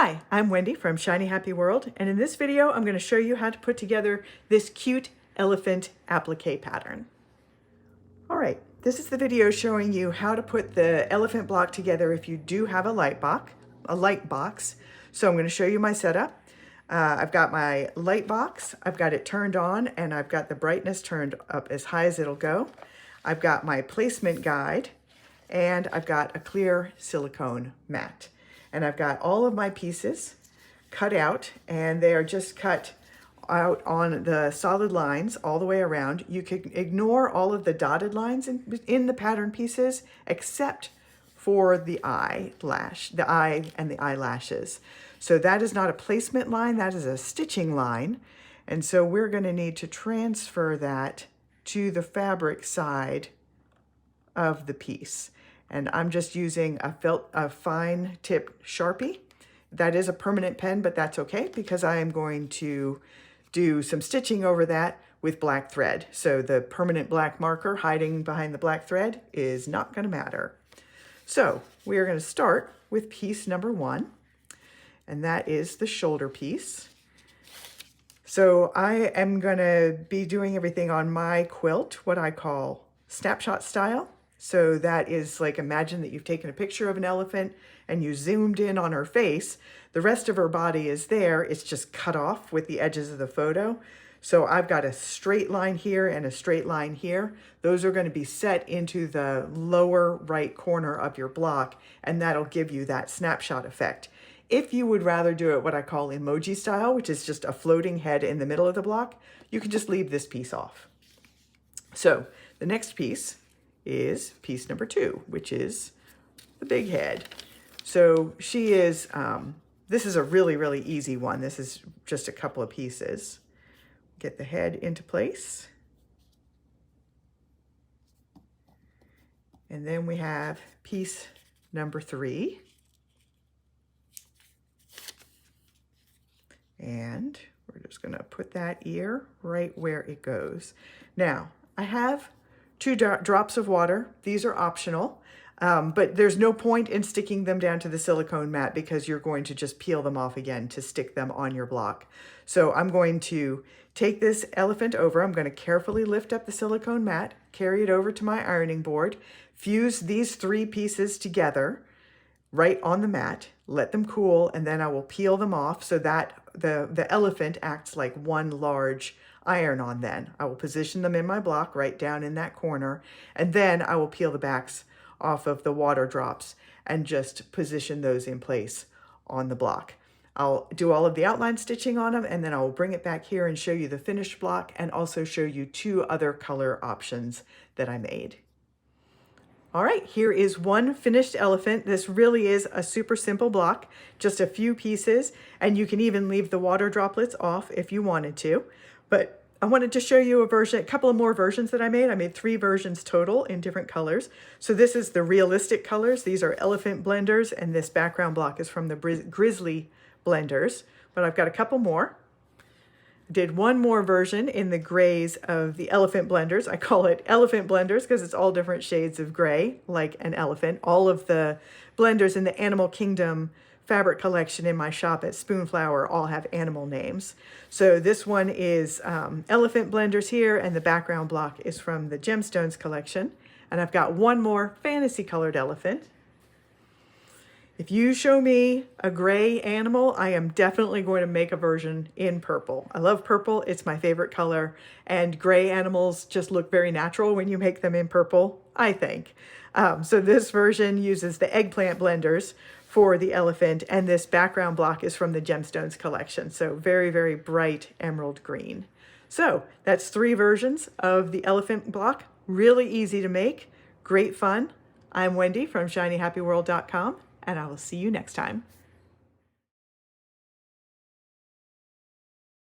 Hi, I'm Wendy from Shiny Happy World, and in this video I'm going to show you how to put together this cute elephant applique pattern. Alright, this is the video showing you how to put the elephant block together if you do have a light box. So I'm going to show you my setup. I've got my light box, I've got it turned on, and I've got the brightness turned up as high as it'll go. I've got my placement guide, and I've got a clear silicone mat. And I've got all of my pieces cut out, and they are just cut out on the solid lines all the way around. You can ignore all of the dotted lines in the pattern pieces except for the eye and the eyelashes. So that is not a placement line, that is a stitching line. And so we're going to need to transfer that to the fabric side of the piece. And I'm just using a fine tip Sharpie. That is a permanent pen, but that's okay because I am going to do some stitching over that with black thread. So the permanent black marker hiding behind the black thread is not going to matter. So we are going to start with piece number 1, and that is the shoulder piece. So I am going to be doing everything on my quilt, what I call snapshot style. So that is like, imagine that you've taken a picture of an elephant and you zoomed in on her face. The rest of her body is there. It's just cut off with the edges of the photo. So I've got a straight line here and a straight line here. Those are going to be set into the lower right corner of your block, and that'll give you that snapshot effect. If you would rather do it what I call emoji style, which is just a floating head in the middle of the block, you can just leave this piece off. So the next piece is piece number 2, which is the big head. So she is, this is a really, really easy one. This is just a couple of pieces. Get the head into place. And then we have piece number 3. And we're just gonna put that ear right where it goes. Now, I have 2 drops of water. These are optional, but there's no point in sticking them down to the silicone mat because you're going to just peel them off again to stick them on your block. So I'm going to take this elephant over. I'm going to carefully lift up the silicone mat, carry it over to my ironing board, fuse these 3 pieces together right on the mat, let them cool, and then I will peel them off so that the elephant acts like one large iron-on. Then I will position them in my block right down in that corner, and then I will peel the backs off of the water drops and just position those in place on the block. I'll do all of the outline stitching on them, and then I will bring it back here and show you the finished block and also show you 2 other color options that I made. All right, here is one finished elephant. This really is a super simple block, just a few pieces, and you can even leave the water droplets off if you wanted to. But I wanted to show you a couple of more versions that I made. I made 3 versions total in different colors. So this is the realistic colors. These are elephant blenders, and this background block is from the grizzly blenders. But I've got a couple more. I did one more version in the grays of the elephant blenders. I call it elephant blenders because it's all different shades of gray, like an elephant. All of the blenders in the Animal Kingdom fabric collection in my shop at Spoonflower all have animal names. So this one is elephant blenders here, and the background block is from the Gemstones collection. And I've got one more fantasy colored elephant. If you show me a gray animal, I am definitely going to make a version in purple. I love purple, it's my favorite color, and gray animals just look very natural when you make them in purple, I think. So this version uses the eggplant blenders for the elephant, and this background block is from the Gemstones collection, so very, very bright emerald green. So that's 3 versions of the elephant block, really easy to make, great fun. I'm Wendy from shinyhappyworld.com, and I will see you next time.